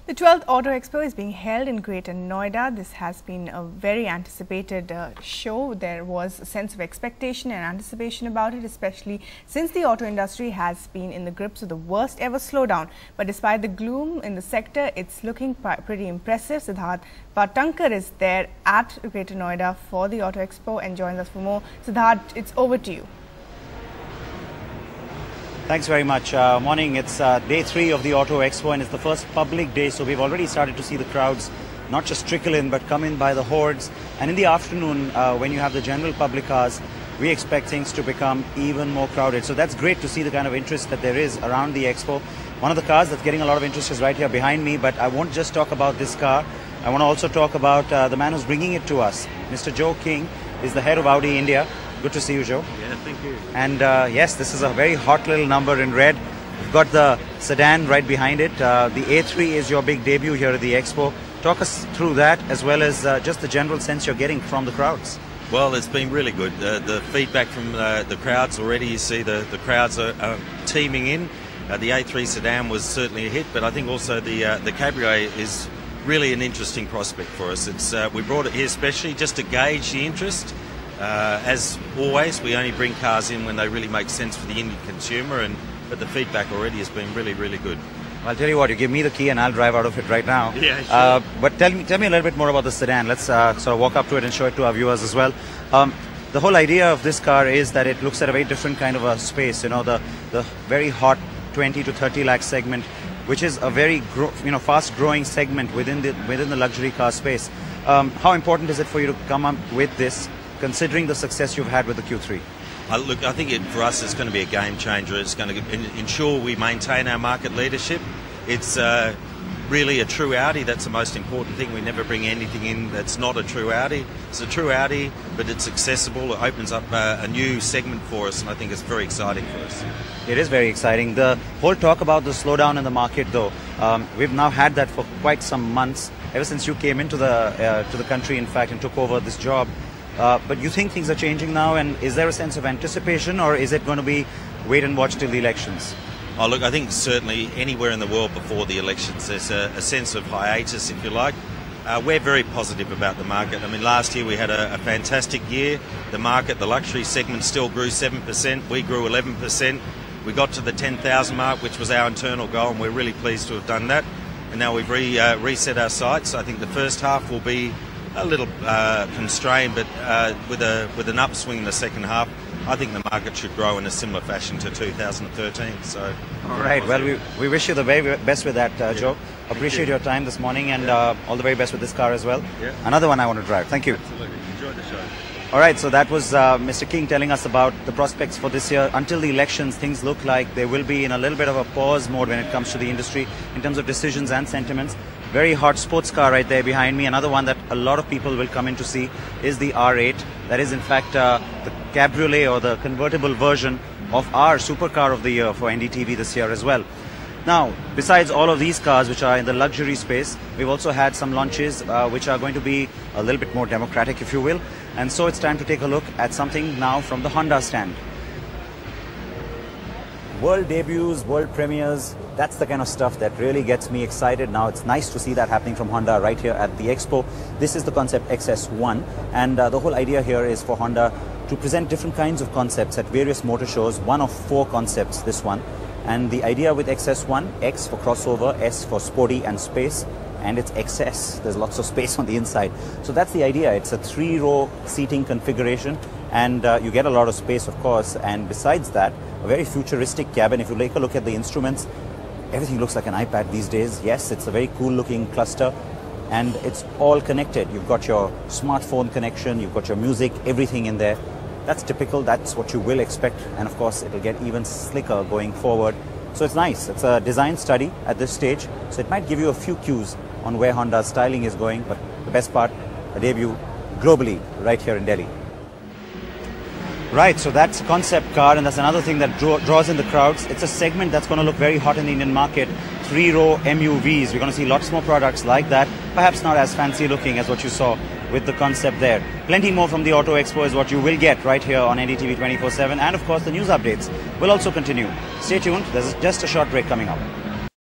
The 12th Auto Expo is being held in Greater Noida. This has been a very anticipated show. There was a sense of expectation and anticipation about it, especially since the auto industry has been in the grips of the worst ever slowdown. But despite the gloom in the sector, it's looking pretty impressive. Siddharth Patankar is there at Greater Noida for the Auto Expo and joins us for more. Siddharth, it's over to you. Thanks very much. Morning. It's day 3 of the Auto Expo and it's the first public day, so we've already started to see the crowds not just trickle in but come in by the hordes. And in the afternoon, when you have the general public cars, we expect things to become even more crowded. So that's great to see the kind of interest that there is around the Expo. One of the cars that's getting a lot of interest is right here behind me, but I won't just talk about this car. I want to also talk about the man who's bringing it to us. Mr. Joe King is the head of Audi India. Good to see you, Joe. Yeah, thank you. And yes, this is a very hot little number in red. You've got the sedan right behind it. The A3 is your big debut here at the Expo. Talk us through that as well as just the general sense you're getting from the crowds. Well, it's been really good. The feedback from the crowds already, you see the crowds are teeming in. The A3 sedan was certainly a hit, but I think also the Cabriolet is really an interesting prospect for us. We brought it here especially just to gauge the interest. As always, we only bring cars in when they really make sense for the Indian consumer, but the feedback already has been really, really good. I'll tell you what, you give me the key and I'll drive out of it right now. Yeah, sure. But tell me a little bit more about the sedan. Let's sort of walk up to it and show it to our viewers as well. The whole idea of this car is that it looks at a very different kind of a space, you know, the very hot 20 to 30 lakh segment, which is a very fast growing segment within the luxury car space. How important is it for you to come up with this, considering the success you've had with the Q3? Look, I think for us it's going to be a game changer. It's going to ensure we maintain our market leadership. It's really a true Audi. That's the most important thing. We never bring anything in that's not a true Audi. It's a true Audi, but it's accessible. It opens up a new segment for us, and I think it's very exciting for us. It is very exciting. The whole talk about the slowdown in the market, though, we've now had that for quite some months, ever since you came into the country, in fact, and took over this job. But you think things are changing now, and is there a sense of anticipation, or is it going to be wait and watch till the elections? Oh, look, I think certainly anywhere in the world before the elections there's a sense of hiatus, if you like. We're very positive about the market. I mean, last year we had a fantastic year. The market, the luxury segment still grew 7%. We grew 11%. We got to the 10,000 mark, which was our internal goal, and we're really pleased to have done that. And now we've reset our sights. I think the first half will be a little constrained, but with an upswing in the second half, I think the market should grow in a similar fashion to 2013. So, all right. Well, we wish you the very best with that, Joe. Appreciate your time this morning, and all the very best with this car as well. Yeah. Another one I want to drive. Thank you. Absolutely. Enjoy the show. All right. So that was Mr. King telling us about the prospects for this year. Until the elections, things look like they will be in a little bit of a pause mode when it comes to the industry in terms of decisions and sentiments. Very hot sports car right there behind me. Another one that a lot of people will come in to see is the R8. That is in fact the cabriolet or the convertible version of our supercar of the year for NDTV this year as well. Now, besides all of these cars which are in the luxury space, we've also had some launches which are going to be a little bit more democratic, if you will. And so it's time to take a look at something now from the Honda stand. World debuts, world premieres, that's the kind of stuff that really gets me excited. Now it's nice to see that happening from Honda right here at the Expo. This is the concept XS1, and the whole idea here is for Honda to present different kinds of concepts at various motor shows. One of 4 concepts, this one. And the idea with XS1, X for crossover, S for sporty and space, and it's XS. There's lots of space on the inside. So that's the idea. It's a 3-row seating configuration, and you get a lot of space, of course. And besides that, a very futuristic cabin. If you take a look at the instruments, everything looks like an iPad these days. Yes, it's a very cool looking cluster, and it's all connected. You've got your smartphone connection, you've got your music, everything in there. That's typical, that's what you will expect, and of course it'll get even slicker going forward. So it's nice. It's a design study at this stage, so it might give you a few cues on where Honda's styling is going, but the best part, a debut globally right here in Delhi. Right, so that's a concept car, and that's another thing that draws in the crowds. It's a segment that's going to look very hot in the Indian market. 3-row MUVs. We're going to see lots more products like that, perhaps not as fancy looking as what you saw with the concept there. Plenty more from the Auto Expo is what you will get right here on NDTV 24/7, and of course the news updates will also continue. Stay tuned, there's just a short break coming up.